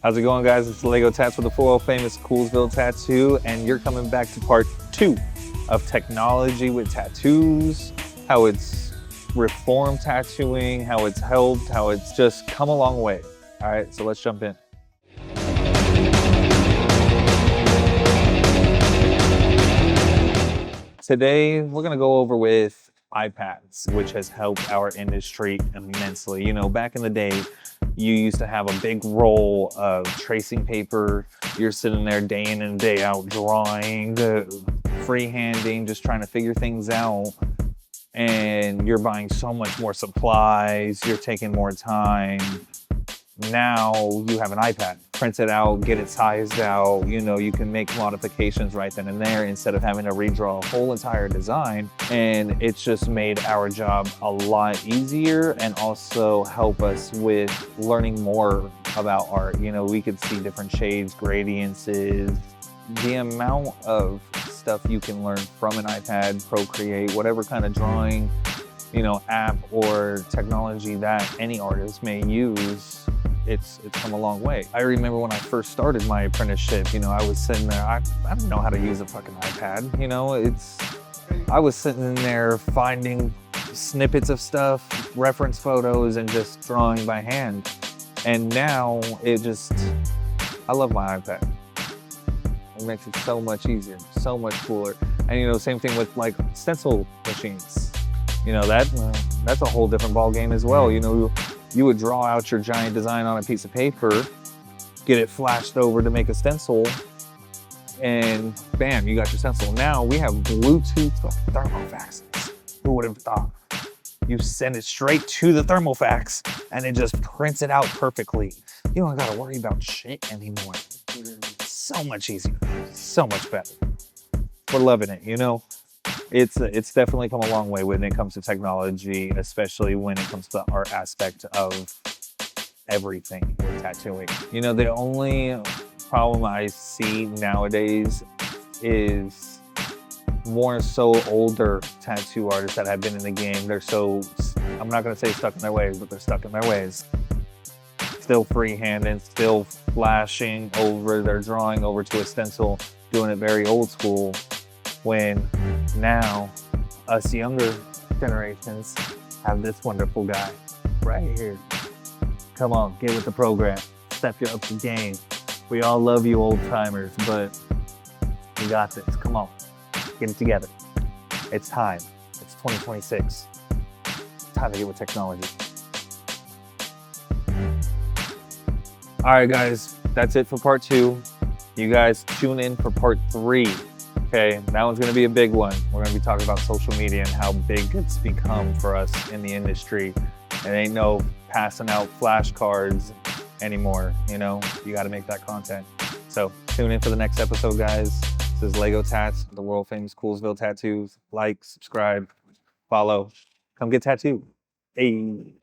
How's it going, guys? It's Lego Tats with the World Famous Koolsville Tattoo, and you're coming back to part 2 of technology with tattoos, how it's reformed tattooing, how it's helped, how it's just come a long way. All right, so let's jump in. Today, we're gonna go over with iPads, which has helped our industry immensely. You know, back in the day, you used to have a big roll of tracing paper. You're sitting there day in and day out drawing, freehanding, just trying to figure things out. And you're buying so much more supplies, you're taking more time. Now you have an iPad, print it out, get it sized out, you know, you can make modifications right then and there instead of having to redraw a whole entire design. And it's just made our job a lot easier and also help us with learning more about art. You know, we could see different shades, gradients, the amount of stuff you can learn from an iPad, Procreate, whatever kind of drawing, you know, app or technology that any artist may use. It's come a long way. I remember when I first started my apprenticeship, you know, I was sitting there, I didn't know how to use a fucking iPad, you know, I was sitting in there finding snippets of stuff, reference photos, and just drawing by hand. And now I love my iPad. It makes it so much easier, so much cooler. And you know, same thing with like stencil machines. You know, that's a whole different ball game as well. You know, you would draw out your giant design on a piece of paper, get it flashed over to make a stencil, and bam, you got your stencil. Now we have Bluetooth thermofaxes. Who would have thought? You send it straight to the thermofax and it just prints it out perfectly. You don't gotta worry about shit anymore. It's so much easier, so much better. We're loving it, you know? It's definitely come a long way when it comes to technology, especially when it comes to the art aspect of everything with tattooing. You know, the only problem I see nowadays is more so older tattoo artists that have been in the game. They're so, I'm not gonna say stuck in their ways, but they're stuck in their ways. Still freehanding, still flashing over their drawing over to a stencil, doing it very old school. When now us younger generations have this wonderful guy right here. Come on, get with the program, step you up the game. We all love you old timers, but you got this, come on, get it together. It's time, it's 2026. Time to get with technology. All right, guys, that's it for part 2. You guys tune in for part 3. Okay, that one's gonna be a big one. We're gonna be talking about social media and how big it's become for us in the industry. It ain't no passing out flashcards anymore, you know? You gotta make that content. So tune in for the next episode, guys. This is Lego Tats, the world famous Koolsville Tattoos. Like, subscribe, follow, come get tattooed. Hey.